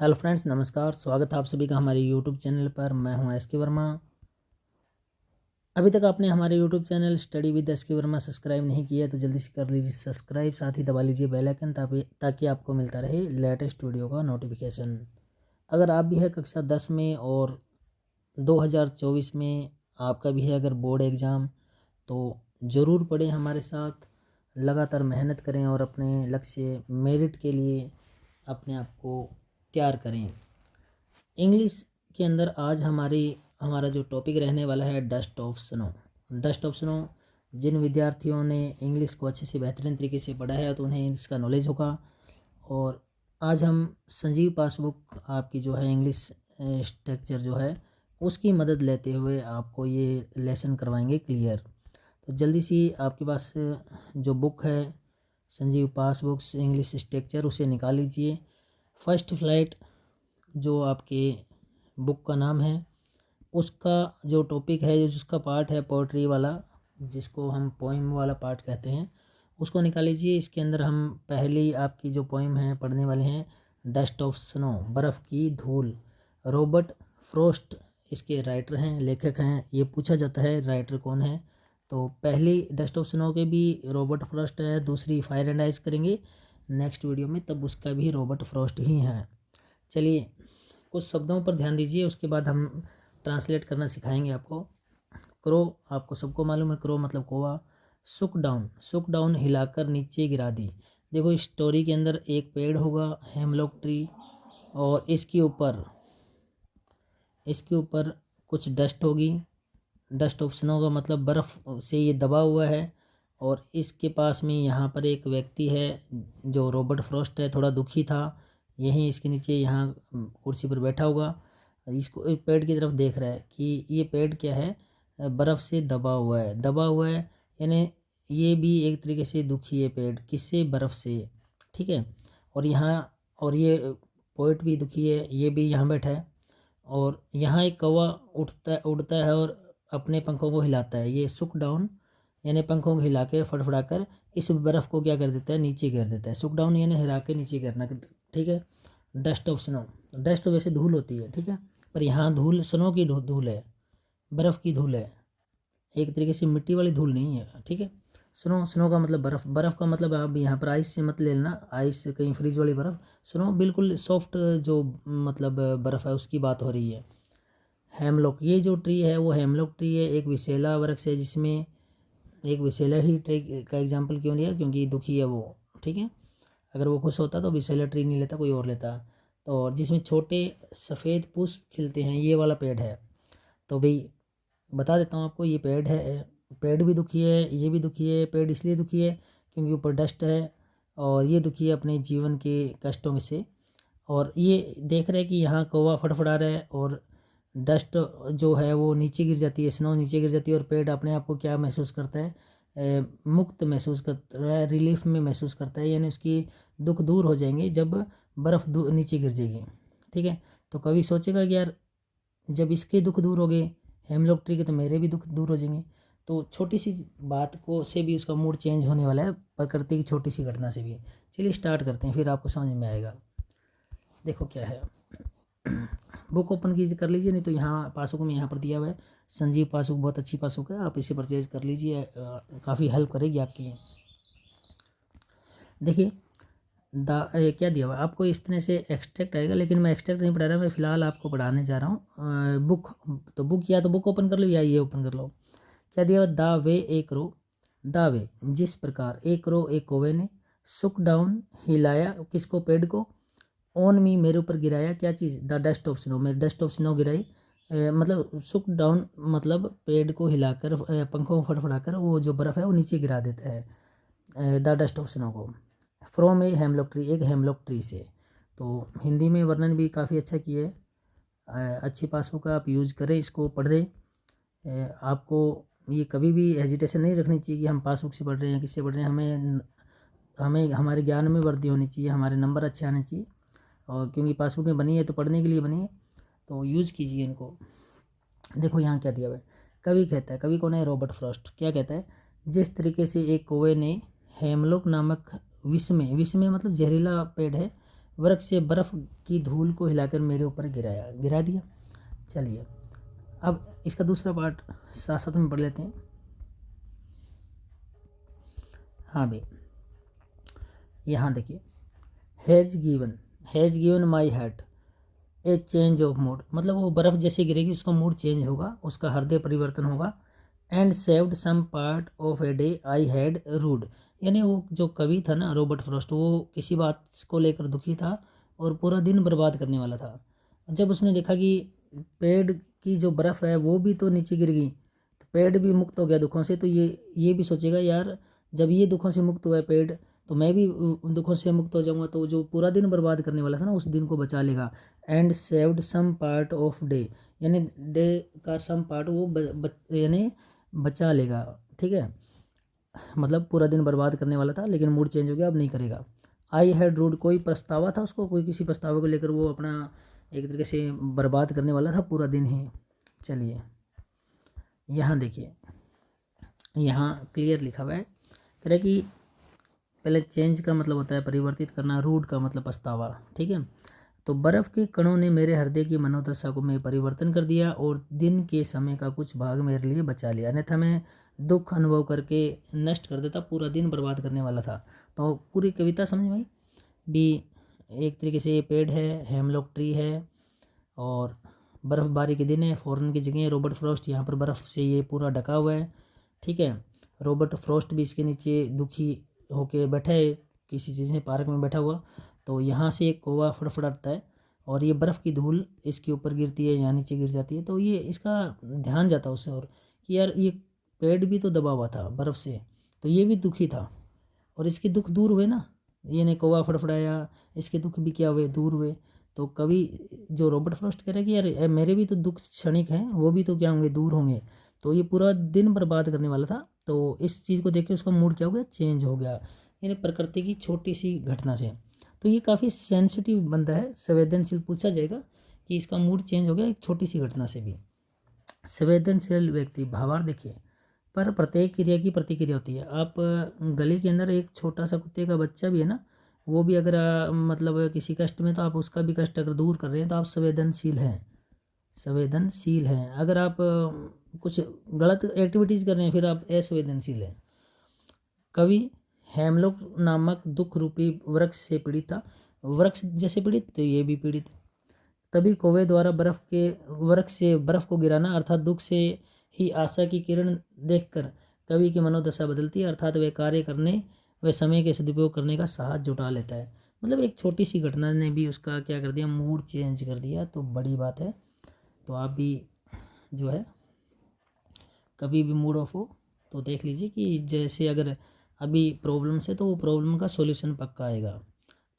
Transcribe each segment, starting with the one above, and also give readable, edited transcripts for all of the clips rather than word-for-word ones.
Hello friends, नमस्कार। स्वागत है आप सभी का हमारे यूट्यूब चैनल पर। मैं हूं एस के वर्मा। अभी तक आपने हमारे YouTube channel study with S के वर्मा सब्सक्राइब नहीं किया है तो जल्दी से कर लीजिए सब्सक्राइब, साथ ही दबा लीजिए बेल आइकन ताकि आपको मिलता रहे लेटेस्ट वीडियो का नोटिफिकेशन। अगर आप भी है कक्षा 10 में और 2024 में आपका भी है अगर बोर्ड एग्ज़ाम, तो ज़रूर पढ़ें हमारे साथ, लगातार मेहनत करें और अपने लक्ष्य मेरिट के लिए अपने आप को तैयार करें। इंग्लिश के अंदर आज हमारा जो टॉपिक रहने वाला है dust of snow. Dust of snow, जिन विद्यार्थियों ने इंग्लिश को अच्छे से बेहतरीन तरीके से पढ़ा है तो उन्हें इसका नॉलेज होगा। और आज हम संजीव पासबुक आपकी जो है इंग्लिश स्ट्रक्चर जो है उसकी मदद लेते हुए आपको ये लेसन करवाएंगे क्लियर। तो जल्दी सी आपके पास जो बुक है संजीव पासबुक्स इंग्लिश स्ट्रक्चर उसे निकाल लीजिए। फर्स्ट फ्लाइट जो आपके बुक का नाम है, उसका जो टॉपिक है, जिसका पार्ट है पोइट्री वाला, जिसको हम पोइम वाला पार्ट कहते हैं, उसको निकाल लीजिए। इसके अंदर हम पहली आपकी जो पोइम है पढ़ने वाले हैं, डस्ट ऑफ स्नो, बर्फ़ की धूल। रॉबर्ट फ्रॉस्ट इसके राइटर हैं, लेखक हैं। ये पूछा जाता है राइटर कौन है, तो पहली डस्ट ऑफ स्नो के भी रॉबर्ट फ्रॉस्ट है, दूसरी फायर एंड आइस करेंगे नेक्स्ट वीडियो में, तब उसका भी रॉबर्ट फ्रॉस्ट ही है। चलिए कुछ शब्दों पर ध्यान दीजिए, उसके बाद हम ट्रांसलेट करना सिखाएंगे आपको। क्रो, आपको सबको मालूम है क्रो मतलब कौवा। सुक डाउन हिलाकर नीचे गिरा दी। देखो इस स्टोरी के अंदर एक पेड़ होगा, हेमलॉक ट्री, और इसके ऊपर कुछ डस्ट होगी। डस्ट ऑफ स्नो का मतलब बर्फ़ से ये दबा हुआ है। और इसके पास में यहाँ पर एक व्यक्ति है जो रॉबर्ट फ्रॉस्ट है, थोड़ा दुखी था, यहीं इसके नीचे यहाँ कुर्सी पर बैठा होगा, इसको एक पेड़ की तरफ देख रहा है कि ये पेड़ क्या है, बर्फ़ से दबा हुआ है, यानी ये भी एक तरीके से दुखी है पेड़, किससे, बर्फ़ से। ठीक है। और यहाँ और ये पोइट भी दुखी है, ये भी यहाँ बैठा है। और यहाँ एक कौवा उड़ता है और अपने पंखों को हिलाता है। ये सुक डाउन यानी पंखों को हिला के फड़फड़ा कर इस बर्फ़ को क्या कर देता है, नीचे गिर देता है। सुक डाउन यानी हिला के नीचे गिरना। ठीक है। डस्ट ऑफ स्नो, डस्ट वैसे धूल होती है, ठीक है, पर यहाँ धूल स्नो की धूल है, बर्फ़ की धूल है, एक तरीके से मिट्टी वाली धूल नहीं है। ठीक है। स्नो का मतलब बर्फ़, बर्फ़ का मतलब आप यहाँ पर आइस से मत ले लेना, आइस कहीं फ्रीज वाली बर्फ़। स्नो बिल्कुल सॉफ्ट जो मतलब बर्फ़ है उसकी बात हो रही है। हेमलॉक, ये जो ट्री है वो हेमलॉक ट्री है, एक विशेला वृक्ष है, जिसमें एक विशेला ही ट्री का एग्जाम्पल क्यों लिया, क्योंकि दुखी है वो। ठीक है। अगर वो खुश होता तो विशेला ट्री नहीं लेता, कोई और लेता। तो जिसमें छोटे सफ़ेद पुष्प खिलते हैं, ये वाला पेड़ है। तो भाई बता देता हूँ आपको, ये पेड़ है, पेड़ भी दुखी है, ये भी दुखी है। पेड़ इसलिए दुखी है क्योंकि ऊपर डस्ट है, और ये दुखी है अपने जीवन के कष्टों से। और ये देख रहे हैं कि यहाँ कौवा फड़फड़ा रहा है और डस्ट जो है वो नीचे गिर जाती है, स्नो नीचे गिर जाती है, और पेड़ अपने आप को क्या महसूस करता है, मुक्त महसूस करता है, रिलीफ में महसूस करता है, यानी उसकी दुख दूर हो जाएंगे जब बर्फ़ नीचे गिर जाएगी। ठीक है। तो कभी सोचेगा कि यार जब इसके दुख दूर हो गए हेमलॉक ट्री के, तो मेरे भी दुख दूर हो जाएंगे। तो छोटी सी बात को से भी उसका मूड चेंज होने वाला है, प्रकृति की छोटी सी घटना से भी। चलिए स्टार्ट करते हैं, फिर आपको समझ में आएगा। देखो क्या है, बुक ओपन कीजिए, कर लीजिए, नहीं तो यहाँ पासबुक में यहाँ पर दिया हुआ है संजीव पासबुक, बहुत अच्छी पासबुक है, आप इसे परचेज कर लीजिए, काफ़ी हेल्प करेगी आपकी। देखिए क्या दिया हुआ आपको, इस तरह से एक्सट्रैक्ट आएगा, लेकिन मैं एक्सट्रैक्ट नहीं पढ़ा रहा, मैं फ़िलहाल आपको पढ़ाने जा रहा हूँ बुक। तो बुक या तो बुक ओपन कर लो या ये ओपन कर लो। क्या दिया हुआ, द वे एक रो, द वे जिस प्रकार, एक रो एक कौवे ने, सुक डाउन हिलाया किसको, पेड़ को, ऑन मी मेरे ऊपर गिराया क्या चीज़, द डस्ट ऑफ स्नो, मैं डस्ट ऑफ स्नो गिराई। मतलब सुक डाउन मतलब पेड़ को हिलाकर पंखों को फड़फड़ाकर वो जो बर्फ़ है वो नीचे गिरा देता है, द डस्ट ऑफ स्नो को। फ्रॉम ए हेमलॉक ट्री, एक हेमलॉक ट्री से। तो हिंदी में वर्णन भी काफ़ी अच्छा किया है। अच्छी पासबुक का आप यूज़ करें, इसको पढ़ें। आपको ये कभी भी हेजिटेशन नहीं रखनी चाहिए कि हम पासबुक से पढ़ रहे हैं, किससे पढ़ रहे हैं। हमें हमारे ज्ञान में वृद्धि होनी चाहिए, हमारे नंबर अच्छे आने चाहिए, और क्योंकि पासबुकें बनी है तो पढ़ने के लिए बनी है, तो यूज़ कीजिए इनको। देखो यहाँ क्या दिया हुआ है, कवि कहता है, कवि कौन है, रॉबर्ट फ्रॉस्ट, क्या कहता है, जिस तरीके से एक कौवे ने हेमलॉक नामक विष में मतलब जहरीला पेड़ है, वृक्ष से बर्फ़ की धूल को हिलाकर मेरे ऊपर गिरा दिया। चलिए अब इसका दूसरा पार्ट साथ साथ में पढ़ लेते हैं। हाँ भाई, यहाँ देखिए, has given my heart A change of mood, मतलब वो बर्फ़ जैसे गिरेगी उसका मूड चेंज होगा, उसका हृदय परिवर्तन होगा। And saved some part of a day I had rued, यानी वो जो कवि था ना रॉबर्ट फ्रॉस्ट, वो किसी बात को लेकर दुखी था और पूरा दिन बर्बाद करने वाला था। जब उसने देखा कि पेड़ की जो बर्फ़ है वो भी तो नीचे गिर गई, तो पेड़ भी मुक्त हो गया दुखों से, तो ये भी सोचेगा यार जब ये दुखों से मुक्त हुआ है पेड़, तो मैं भी उन दुखों से मुक्त हो जाऊंगा, तो जो पूरा दिन बर्बाद करने वाला था ना उस दिन को बचा लेगा। And saved some part of day, यानी डे का सम पार्ट वो यानी बचा लेगा, ठीक है। मतलब पूरा दिन बर्बाद करने वाला था लेकिन मूड चेंज हो गया, अब नहीं करेगा। आई हैड रूड, कोई पछतावा था उसको, कोई किसी पछतावे को लेकर वो अपना एक तरीके से बर्बाद करने वाला था पूरा दिन ही। चलिए यहाँ देखिए, यहाँ क्लियर लिखा हुआ है, कह रहे कि पहले चेंज का मतलब होता है परिवर्तित करना, रूड का मतलब पछतावा, ठीक है। तो बर्फ़ के कणों ने मेरे हृदय की मनोदशा को में परिवर्तन कर दिया और दिन के समय का कुछ भाग मेरे लिए बचा लिया, अन्यथा मैं दुख अनुभव करके नष्ट कर देता, पूरा दिन बर्बाद करने वाला था। तो पूरी कविता समझ में आई भी। एक तरीके से ये पेड़ है, हेमलॉक ट्री है, और बर्फ़बारी के दिन है, फ़ॉरेन की जगह है, रॉबर्ट फ्रॉस्ट यहाँ पर बर्फ़ से ये पूरा ढका हुआ है, ठीक है। रॉबर्ट फ्रॉस्ट भी इसके नीचे दुखी होके बैठा है, किसी चीज़ में पार्क में बैठा हुआ, तो यहाँ से एक कौवा फड़फड़ाता है और ये बर्फ़ की धूल इसके ऊपर गिरती है, यहाँ नीचे गिर जाती है, तो ये इसका ध्यान जाता है उससे, और कि यार ये पेड़ भी तो दबा हुआ था बर्फ़ से, तो ये भी दुखी था और इसके दुख दूर हुए ना, ये ने कौवा फड़फड़ाया, इसके दुख भी क्या हुए, दूर हुए। तो कवि जो रॉबर्ट फ्रॉस्ट कह रहा है कि यार मेरे भी तो दुख क्षणिक हैं, वो भी तो क्या होंगे, दूर होंगे, तो ये पूरा दिन बर्बाद करने वाला था, तो इस चीज़ को देख के उसका मूड क्या हो गया, चेंज हो गया, यानी प्रकृति की छोटी सी घटना से। तो ये काफ़ी सेंसिटिव बंदा है, संवेदनशील, पूछा जाएगा कि इसका मूड चेंज हो गया एक छोटी सी घटना से भी। संवेदनशील व्यक्ति, भावार्थ देखिए, पर प्रत्येक क्रिया की प्रतिक्रिया होती है। आप गली के अंदर एक छोटा सा कुत्ते का बच्चा भी है ना, वो भी अगर मतलब किसी कष्ट में, तो आप उसका भी कष्ट अगर दूर कर रहे हैं तो आप संवेदनशील हैं, संवेदनशील हैं। अगर आप कुछ गलत एक्टिविटीज़ कर रहे हैं फिर आप असंवेदनशील हैं। कवि हेमलॉक नामक दुख रूपी वृक्ष से पीड़ित था, वृक्ष जैसे पीड़ित तो ये भी पीड़ित। तभी कौवे द्वारा वृक्ष से बर्फ को गिराना अर्थात दुख से ही आशा की किरण देखकर कवि की मनोदशा बदलती है, अर्थात वह कार्य करने व समय के सदुपयोग करने का साहस जुटा लेता है। मतलब एक छोटी सी घटना ने भी उसका क्या कर दिया, मूड चेंज कर दिया, तो बड़ी बात है। तो आप भी जो है कभी भी मूड ऑफ हो तो देख लीजिए कि जैसे अगर अभी प्रॉब्लम से, तो वो प्रॉब्लम का सॉल्यूशन पक्का आएगा।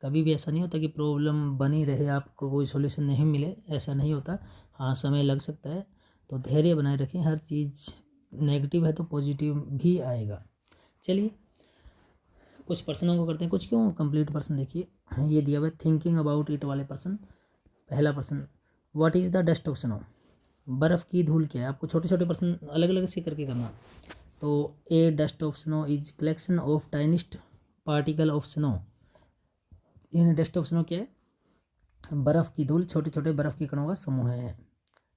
कभी भी ऐसा नहीं होता कि प्रॉब्लम बनी रहे, आपको कोई सॉल्यूशन नहीं मिले, ऐसा नहीं होता। हाँ, समय लग सकता है, तो धैर्य बनाए रखें, हर चीज़ नेगेटिव है तो पॉजिटिव भी आएगा। चलिए कुछ प्रश्नों को करते हैं, कुछ क्यों कंप्लीट प्रश्न देखिए, ये दिया हुआ है थिंकिंग अबाउट इट वाले प्रश्न। पहला प्रश्न, what is the dust of snow, बर्फ़ की धूल क्या है। आपको छोटे छोटे प्रश्न अलग अलग से करके करना। तो a dust of snow is collection of tiniest particle of snow, यानी डस्ट ऑफ स्नो क्या है, बर्फ़ की धूल छोटे छोटे बर्फ़ के कणों का समूह है,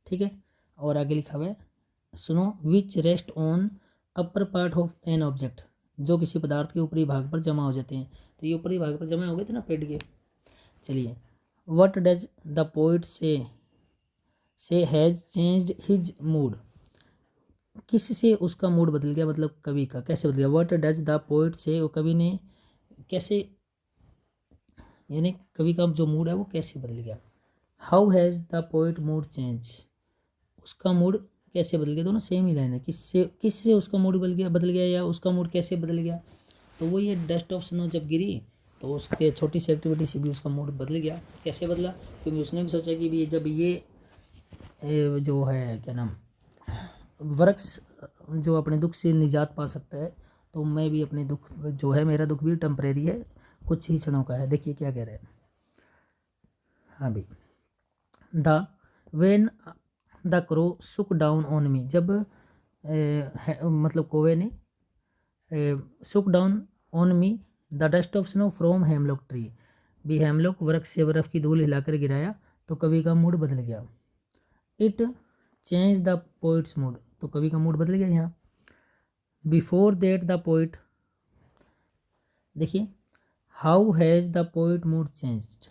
ठीक है। और आगे लिखा हुआ है snow which rest on upper part of an object, जो किसी पदार्थ के ऊपरी भाग पर जमा हो जाते हैं, तो ये ऊपरी भाग पर जमा हो गए थे ना पेड़ के। चलिए, व्हाट डज द पोइट से हैज़ चेंज्ड हिज मूड, किससे उसका मूड बदल गया, मतलब कवि का कैसे बदल गया। व्हाट डज द पोइट से, वो कवि ने कैसे, यानी कवि का जो मूड है वो कैसे बदल गया। How has the poet mood change, उसका मूड कैसे बदल गया, दोनों सेम ही लाइन है, किससे उसका मूड बदल गया या उसका मूड कैसे बदल गया। तो वो ये डस्ट ऑफ स्नो जब गिरी तो उसके छोटी सी एक्टिविटी से भी उसका मूड बदल गया। कैसे बदला, क्योंकि उसने भी सोचा कि भी जब ये जो है क्या नाम वृक्ष जो अपने दुख से निजात पा सकता है, तो मैं भी अपने दुख जो है, मेरा दुख भी टेम्परेरी है, कुछ ही क्षणों का है। देखिए क्या कह रहे हैं, हाँ भाई, द वेन द क्रो सुक डाउन ऑन मी, जब मतलब कौवे ने सुक down on me the dust of snow from hemlock tree, भी हेमलॉक वृक्ष से बर्फ़ की धूल हिलाकर गिराया तो कवि का मूड बदल गया। It change the poets mood, तो कवि का मूड बदल गया यहाँ। बिफोर दैट द पोइट, देखिए how has the poet mood changed,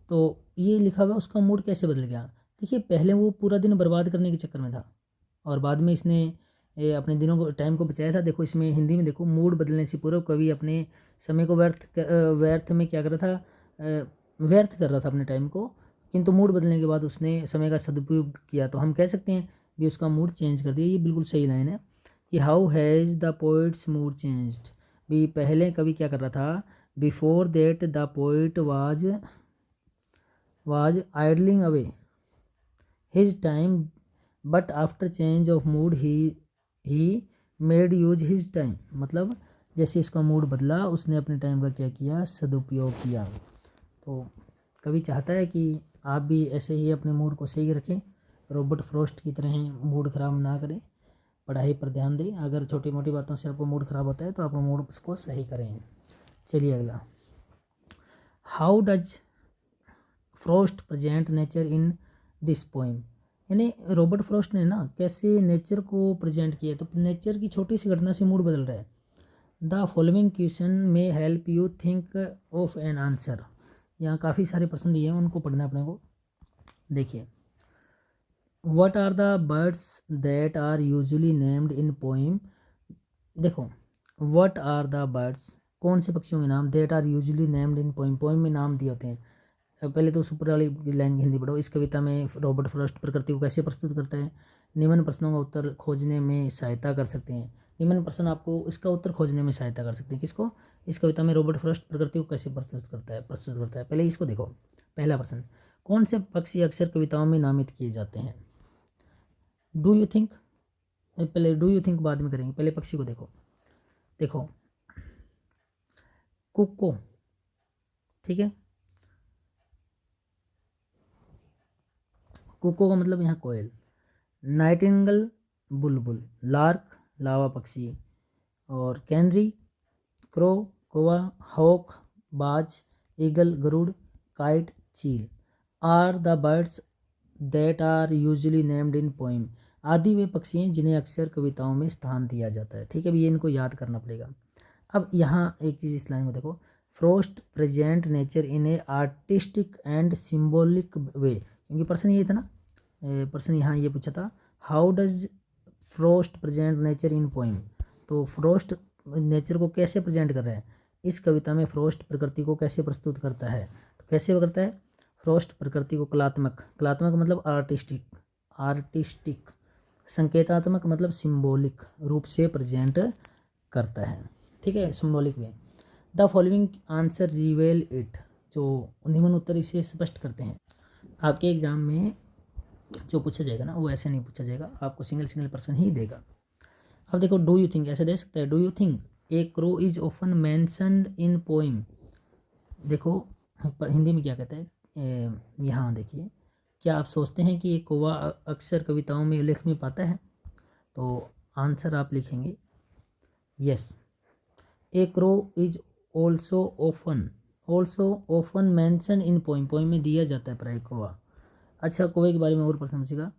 तो ये लिखा हुआ उसका मूड कैसे बदल गया। देखिए पहले वो पूरा दिन बर्बाद करने के चक्कर में था और बाद में इसने अपने दिनों को टाइम को बचाया था। देखो इसमें हिंदी में देखो, मूड बदलने से पूर्व कवि अपने समय को व्यर्थ में क्या कर रहा था, व्यर्थ कर रहा था अपने टाइम को, किंतु मूड बदलने के बाद उसने समय का सदुपयोग किया। तो हम कह सकते हैं भी उसका मूड चेंज कर दिया। ये बिल्कुल सही लाइन है कि how has the poets mood changed, भी पहले कवि क्या कर रहा था, before that the poet was idling away his time, but after change of mood he made use his time, मतलब जैसे इसका मूड बदला उसने अपने टाइम का क्या किया, सदुपयोग किया। तो कवि चाहता है कि आप भी ऐसे ही अपने मूड को सही रखें, रॉबर्ट फ्रॉस्ट की तरह मूड ख़राब ना करें, पढ़ाई पर ध्यान दें। अगर छोटी मोटी बातों से आपको मूड ख़राब होता है तो आपको मूड उसको सही करें। चलिए अगला, how does Frost present nature in this poem, यानी रॉबर्ट फ्रॉस्ट ने ना कैसे नेचर को प्रेजेंट किया। तो नेचर की छोटी सी घटना से मूड बदल रहा है। The following question may help you think of an answer, यहाँ काफ़ी सारे प्रश्न दिए हैं, उनको पढ़ना अपने को। देखिए, what are the birds that are usually named in poem, देखो व्हाट आर द बर्ड्स, कौन से पक्षियों के नाम, that are usually named in poem, poem में नाम दिए होते हैं। पहले तो ऊपर वाली लाइन हिंदी पढ़ो। इस कविता में रॉबर्ट फ्रॉस्ट प्रकृति को कैसे प्रस्तुत करता है, निम्न प्रश्नों का उत्तर खोजने में सहायता कर सकते हैं। निम्न प्रश्न आपको इसका उत्तर खोजने में सहायता कर सकते हैं। किसको, इस कविता में रॉबर्ट फ्रॉस्ट प्रकृति को कैसे प्रस्तुत करता है। पहले इसको देखो। पहला प्रश्न, कौन से पक्षी अक्सर कविताओं में नामित किए जाते हैं। डू यू थिंक, पहले डू यू थिंक बाद में करेंगे, पहले पक्षी को देखो। देखो कुक्को, ठीक है, कुक्को का मतलब यहाँ कोयल, नाइटिंगल बुलबुल, लार्क लावा पक्षी, और कैनरी क्रो कौवा, हॉक बाज, ईगल गरुड़, काइट चील, are the birds that are usually named in poem, आदि वे पक्षी हैं जिन्हें अक्सर कविताओं में स्थान दिया जाता है। ठीक है, ये इनको याद करना पड़ेगा। अब यहाँ एक चीज़ इस लाइन को देखो, Frost present nature in a artistic and symbolic way, क्योंकि प्रश्न ये था ना, प्रश्न यहाँ ये पूछा था, how does Frost present nature in poem, तो फ्रॉस्ट नेचर को कैसे प्रेजेंट कर रहा है इस कविता में, फ्रॉस्ट प्रकृति को कैसे प्रस्तुत करता है। तो कैसे करता है, फ्रॉस्ट प्रकृति को कलात्मक, कलात्मक मतलब आर्टिस्टिक, संकेतात्मक मतलब सिम्बॉलिक रूप से प्रेजेंट करता है। ठीक है, symbolic way. The following answer रिवेल it, जो निम्न उत्तर इसे स्पष्ट करते हैं। आपके एग्जाम में जो पूछा जाएगा ना वो ऐसे नहीं पूछा जाएगा, आपको सिंगल पर्सन ही देगा। अब देखो, डू यू थिंक ऐसे दे सकता है, do you think a crow is often mentioned in poem, देखो हिंदी में क्या कहता है, यहाँ देखिए, क्या आप सोचते हैं कि एक कौवा अक्सर कविताओं में उल्लेख में पाता है। तो आंसर आप लिखेंगे yes, A crow is also often mention in poem, poem में दिया जाता है प्राय कौवा। अच्छा, कौवे के बारे में और प्रश्न पूछेगा,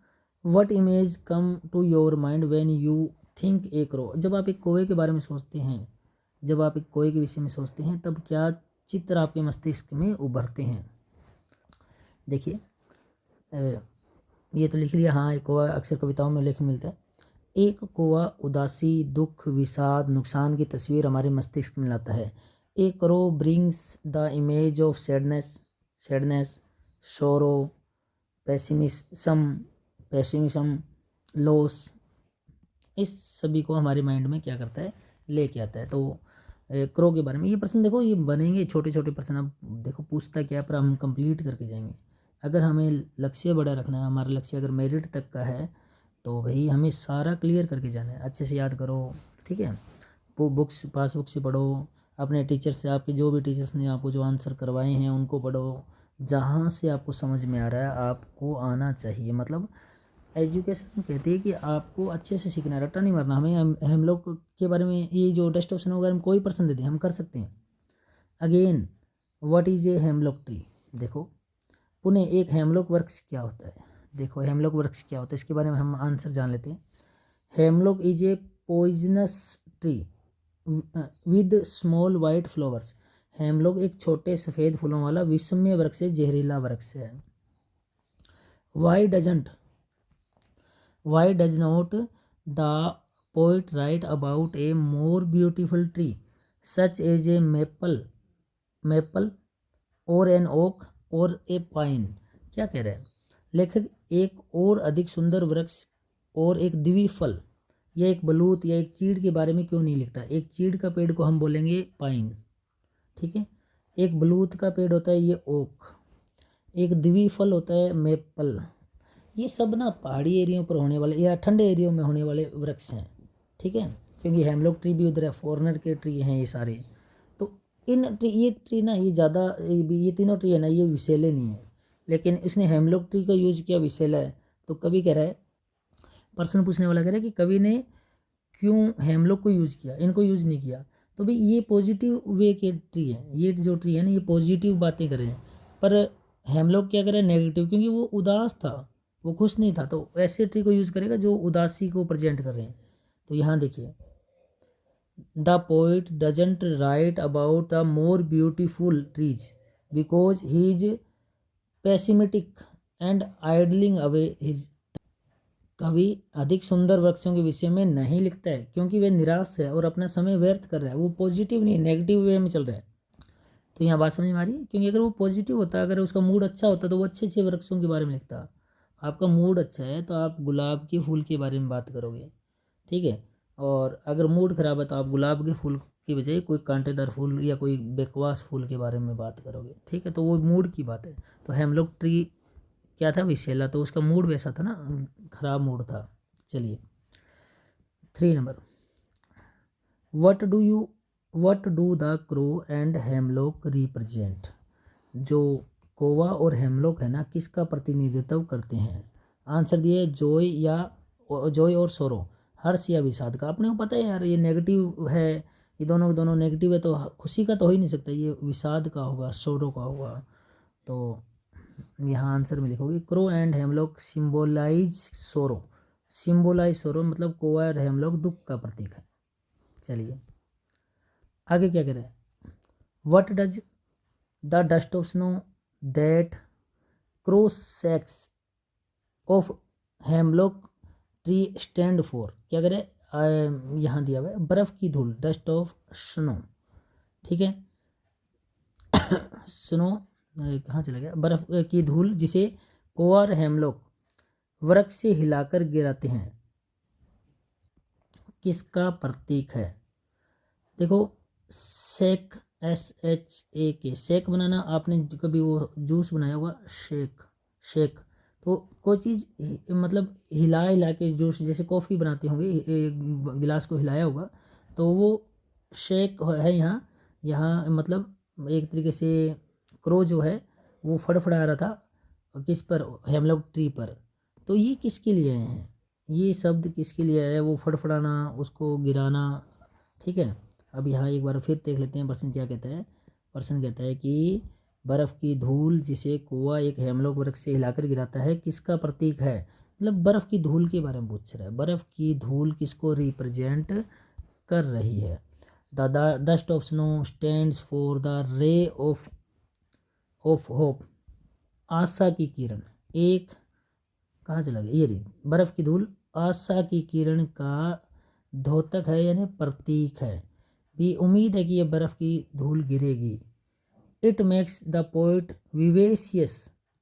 what image come to your mind when you think a crow, जब आप एक कौवे के बारे में सोचते हैं, जब आप एक कौवे के विषय में सोचते हैं तब क्या चित्र आपके मस्तिष्क में उभरते हैं। देखिए ये तो लिख लिया, हाँ एक कौवा अक्सर कविताओं में उल्लेख मिलता है। एक कौवा उदासी, दुख, विषाद, नुकसान की तस्वीर हमारे मस्तिष्क में लाता है। A crow brings the image of sadness, sorrow, pessimism, loss, इस सभी को हमारे माइंड में क्या करता है, लेके आता है। तो क्रो के बारे में ये प्रश्न देखो, ये बनेंगे छोटे छोटे प्रश्न। अब देखो पूछता क्या, पर हम कंप्लीट करके जाएंगे। अगर हमें लक्ष्य बड़ा रखना है, हमारा लक्ष्य अगर मेरिट तक का है तो भाई हमें सारा क्लियर करके जाना है, अच्छे से याद करो। ठीक है, वो पासबुक से पढ़ो, अपने टीचर से, आपके जो भी टीचर्स ने आपको जो आंसर करवाए हैं उनको पढ़ो, जहाँ से आपको समझ में आ रहा है आपको आना चाहिए। मतलब एजुकेशन कहती है कि आपको अच्छे से सीखना है, रट्टा नहीं मारना। हमें हम लोग के बारे में ये जो टेस्ट ऑप्शन वगैरह में कोई पर्सन दे दें हम कर सकते हैं। Again what is a hemlock tree. देखो पुनः एक हेमलॉक वृक्ष क्या होता है। देखो हेमलॉक वृक्ष क्या होता है, इसके बारे में हम आंसर जान लेते हैं। Hemlock is a poisonous tree with small white flowers. Hemlock एक छोटे सफ़ेद फूलों वाला विषम्य वृक्ष है, जहरीला वृक्ष है। Why doesn't why does not the poet write about a more beautiful tree such as a maple और एन ओक और ए पाइन। क्या कह रहे हैं लेखक, एक और अधिक सुंदर वृक्ष और एक द्विफल या एक बलूत या एक चीड़ के बारे में क्यों नहीं लिखता। एक चीड़ का पेड़ को हम बोलेंगे पाइन, ठीक है। एक बलूत का पेड़ होता है ये ओक, एक द्विफल होता है मेपल। ये सब ना पहाड़ी एरियो पर होने वाले या ठंडे एरियो में होने वाले वृक्ष हैं, ठीक है। क्योंकि हेमलॉक ट्री भी उधर है, फॉरेनर के ट्री हैं ये सारे। तो ये ट्री ना ये ज़्यादा ये तीनों ट्री है ना ये विषैले नहीं है, लेकिन इसने हेमलॉक ट्री का यूज़ किया विषैला है। तो कवि कह रहा है, प्रश्न पूछने वाला कह रहा है कि कवि ने क्यों हेमलॉक को यूज़ किया, इनको यूज़ नहीं किया। तो भाई ये पॉजिटिव वे के ट्री है, ये जो ट्री है ना ये पॉजिटिव बातें कर रहे हैं। पर हेमलॉक क्या करे नेगेटिव, क्योंकि वो उदास था, वो खुश नहीं था। तो ऐसे ट्री को यूज़ करेगा जो उदासी को प्रेजेंट कर रहे हैं। तो यहाँ देखिए, the poet doesn't write about the more beautiful trees because he is pessimistic and idling away his. कवि अधिक सुंदर वृक्षों के विषय में नहीं लिखता है क्योंकि वह निराश है और अपना समय व्यर्थ कर रहा है। वो पॉजिटिव नहीं, नेगेटिव वे में चल रहा है। तो यहाँ बात समझ में आ रही है, क्योंकि अगर वो पॉजिटिव होता, अगर उसका मूड अच्छा होता तो वो अच्छे अच्छे वृक्षों के बारे में लिखता। आपका मूड अच्छा है तो आप गुलाब के फूल के बारे में बात करोगे, ठीक है। और अगर मूड खराब है तो आप गुलाब के फूल की बजाय कोई कांटेदार फूल या कोई बकवास फूल के बारे में बात करोगे, ठीक है। तो वो मूड की बात है। तो हेमलॉक ट्री क्या था विषैला, तो उसका मूड वैसा था ना, खराब मूड था। चलिए 3 number, what do the crow and hemlock represent. जो कोवा और हेमलॉक है ना किसका प्रतिनिधित्व करते हैं। आंसर दिए जॉय और सोरो, हर्ष या विषाद का। अपने को पता है यार ये नेगेटिव है, ये दोनों दोनों नेगेटिव है, तो खुशी का तो हो ही नहीं सकता, ये विषाद का होगा, सोरो का होगा। तो यहाँ आंसर में लिखोगे क्रो एंड हेमलॉक सिम्बोलाइज सोरो मतलब कोवा और हेमलॉक दुख का प्रतीक है। चलिए आगे क्या कह रहे हैं, what does the dust of snow that cross sex of hemlock tree stand for. क्या करें, यहाँ दिया हुआ है बर्फ़ की धूल, डस्ट ऑफ स्नो, ठीक है। स्नो कहाँ चला गया, बर्फ़ की धूल जिसे कोवा और हेमलॉक वृक्ष से हिलाकर गिराते हैं, किसका प्रतीक है। देखो शेक SHAK शेक बनाना, आपने कभी वो जूस बनाया होगा शेक। तो कोई चीज़ मतलब हिला हिला के जूस, जैसे कॉफ़ी बनाते होंगे, एक गिलास को हिलाया होगा तो वो शेक है। यहाँ मतलब एक तरीके से क्रो जो है वो फड़फड़ा रहा था किस पर, हेमलॉक ट्री पर। तो ये किसके लिए आए हैं, ये शब्द किसके लिए आया है, वो फड़फड़ाना, उसको गिराना, ठीक है। अब यहाँ एक बार फिर देख लेते हैं प्रश्न क्या कहता है। प्रश्न कहता है कि बर्फ़ की धूल जिसे कोवा एक हेमलॉक वृक्ष से हिलाकर गिराता है किसका प्रतीक है। मतलब बर्फ़ की धूल के बारे में पूछ रहा है, बर्फ़ की धूल किसको रिप्रेजेंट कर रही है। The dust of snow stands for the ray of hope, आशा की किरण। एक कहाँ चला गया, ये रही बर्फ़ की धूल आशा की किरण का द्योतक है यानी प्रतीक है। भी उम्मीद है कि ये बर्फ़ की धूल गिरेगी। It makes the poet vivacious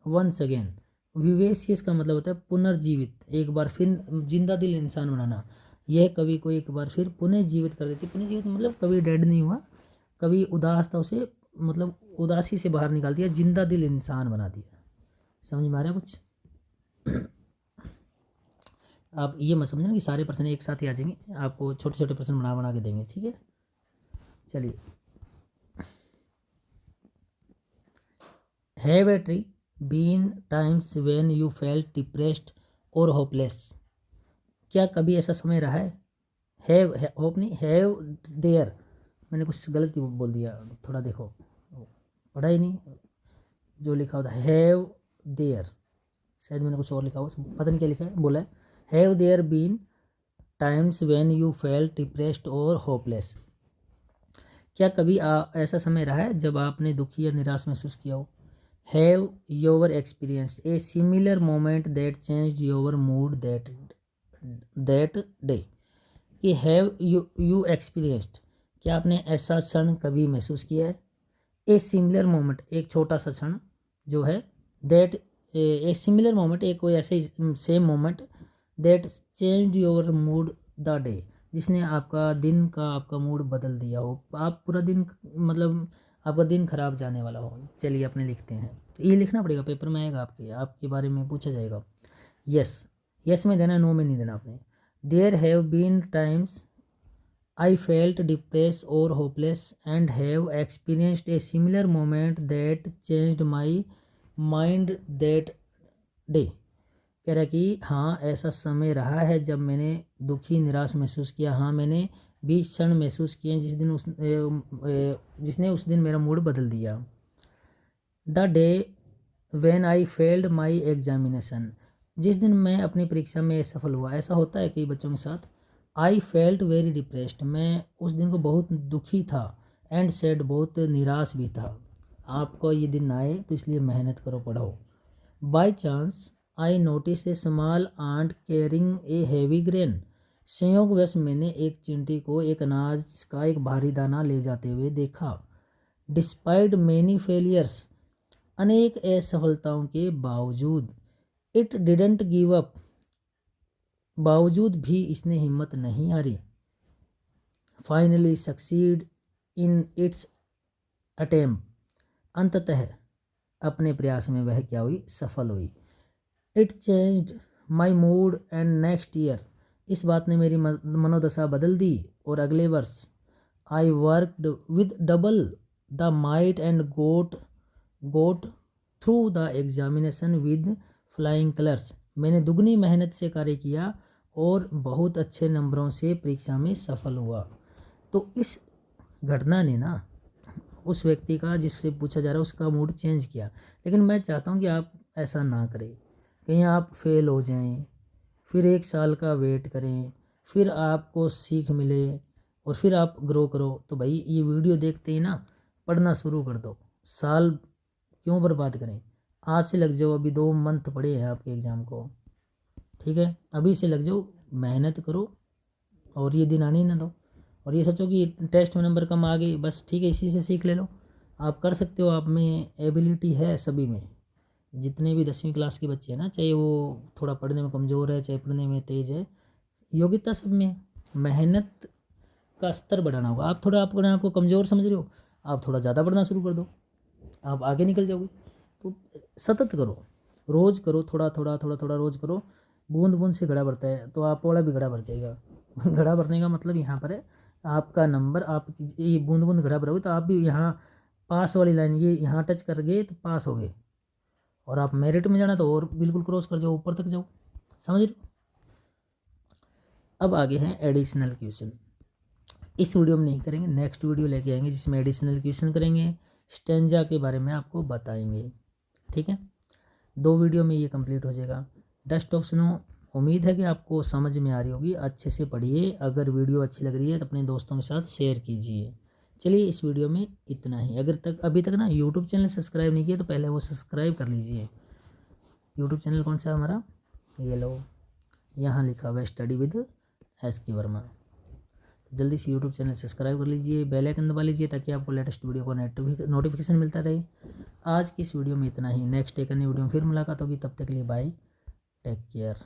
once again. Vivacious का मतलब होता है पुनर्जीवित, एक बार फिर जिंदा दिल इंसान बनाना। यह कवि को एक बार फिर पुनः जीवित कर देती। पुनः जीवित मतलब कवि डेड नहीं हुआ, कवि उदास था, उसे मतलब उदासी से बाहर निकाल दिया, जिंदा दिल इंसान बना दिया। समझ में आ रहा है कुछ। आप ये मत समझना कि सारे प्रश्न एक साथ ही आ जाएंगे, आपको छोटे छोटे प्रश्न बना बना के देंगे, ठीक है। चलिए, have a tree been times when you felt depressed और होपलेस। क्या कभी ऐसा समय रहा है, होप नहीं, हैव देयर, मैंने कुछ गलत बोल दिया, थोड़ा देखो पढ़ा ही नहीं, जो लिखा होता है हैव देयर, शायद मैंने कुछ और लिखा हो, पता नहीं क्या लिखा है, बोला है have there been times when you felt depressed और होपलेस। क्या कभी ऐसा समय रहा है जब आपने दुखी या निराश महसूस किया हो। Have your experience a similar moment that change your mood that day. कि हैव यू एक्सपीरियंस्ड, क्या आपने ऐसा क्षण कभी महसूस किया है। ए सिमिलर मोमेंट, एक छोटा सा क्षण जो है, दैट ए सिमिलर मोमेंट, एक कोई ऐसे same moment that change your mood the day, जिसने आपका दिन का आपका मूड बदल दिया हो, आप पूरा दिन मतलब आपका दिन खराब जाने वाला हो। चलिए अपने लिखते हैं, ये लिखना पड़ेगा, पेपर में आएगा, आपके बारे में पूछा जाएगा। यस, यस में देना, नो में नहीं देना आपने। There have been times I felt depressed or hopeless and have experienced a similar moment that changed my mind that day। कह रहा कि हाँ ऐसा समय रहा है जब मैंने दुखी निराश महसूस किया। हाँ मैंने 20 क्षण महसूस किए जिसने उस दिन मेरा मूड बदल दिया। The day when I failed my examination, जिस दिन मैं अपनी परीक्षा में सफल हुआ। ऐसा होता है कई बच्चों के साथ। आई फेल्ट वेरी डिप्रेस्ड, मैं उस दिन को बहुत दुखी था। एंड सैड, बहुत निराश भी था। आपको ये दिन आए तो इसलिए मेहनत करो, पढ़ो। By chance I notice a small ant carrying a heavy grain, संयोगवश मैंने एक चींटी को एक अनाज का एक भारी दाना ले जाते हुए देखा। डिस्पाइट मैनी फेलियर्स, अनेक असफलताओं के बावजूद। इट डिडंट गिव अप, बावजूद भी इसने हिम्मत नहीं हारी। Finally succeed in its attempt, अंततः अपने प्रयास में वह क्या हुई, सफल हुई। It changed my mood and next year, इस बात ने मेरी मनोदशा बदल दी और अगले वर्ष I worked with double the might and got through the examination with flying colours, मैंने दुगनी मेहनत से कार्य किया और बहुत अच्छे नंबरों से परीक्षा में सफल हुआ। तो इस घटना ने ना उस व्यक्ति का, जिससे पूछा जा रहा है, उसका मूड चेंज किया। लेकिन मैं चाहता हूँ कि आप ऐसा ना करें, कहीं आप फेल हो जाएं, फिर 1 साल का वेट करें, फिर आपको सीख मिले और फिर आप ग्रो करो। तो भाई ये वीडियो देखते ही ना पढ़ना शुरू कर दो, साल क्यों बर्बाद करें। आज से लग जाओ, अभी 2 मंथ पड़े हैं आपके एग्ज़ाम को, ठीक है, अभी से लग जाओ, मेहनत करो और ये दिन आने ही ना दो। और ये सोचो कि टेस्ट में नंबर कम आ गए, बस ठीक है, इसी से सीख ले लो, आप कर सकते हो, आप में एबिलिटी है सभी में। जितने भी 10वीं क्लास के बच्चे हैं ना, चाहे वो थोड़ा पढ़ने में कमज़ोर है, चाहे पढ़ने में तेज़ है, योग्यता सब में है। मेहनत का स्तर बढ़ाना होगा। आप थोड़ा अपने आप को कमज़ोर समझ रहे हो, आप थोड़ा ज़्यादा पढ़ना शुरू कर दो, आप आगे निकल जाओगे। तो सतत करो, रोज़ करो, थोड़ा थोड़ा थोड़ा थोड़ा रोज़ करो। बूंद बूंद से घड़ा भरता है, तो आप वाला भी घड़ा भर जाएगा। घड़ा भरने का मतलब यहाँ पर है आपका नंबर, आप ये बूंद बूंद घड़ा भरोगे तो आप भी यहाँ पास वाली लाइन, ये यहाँ टच कर गए तो पास हो गए, और आप मेरिट में जाना तो और बिल्कुल क्रॉस कर जाओ, ऊपर तक जाओ। समझ रहे हो। अब आगे हैं एडिशनल क्वेश्चन। इस वीडियो में नहीं करेंगे, नेक्स्ट वीडियो लेके आएंगे जिसमें एडिशनल क्वेश्चन करेंगे, स्टेंजा के बारे में आपको बताएंगे, ठीक है। 2 वीडियो में ये कंप्लीट हो जाएगा। डस्ट ऑफ स्नो, उम्मीद है कि आपको समझ में आ रही होगी, अच्छे से पढ़िए। अगर वीडियो अच्छी लग रही है तो अपने दोस्तों के साथ शेयर कीजिए। चलिए इस वीडियो में इतना ही। अगर अभी तक ना यूट्यूब चैनल सब्सक्राइब नहीं किया तो पहले वो सब्सक्राइब कर लीजिए। यूट्यूब चैनल कौन सा है हमारा, ये लो, यहाँ लिखा हुआ है स्टडी विद SK वर्मा। जल्दी से यूट्यूब चैनल सब्सक्राइब कर लीजिए, बेल आइकन दबा लीजिए ताकि आपको लेटेस्ट वीडियो का नोटिफिकेशन मिलता रहे। आज की इस वीडियो में इतना ही। नेक्स्ट एक अन्य वीडियो में फिर मुलाकात होगी, तब तक के लिए बाय, टेक केयर।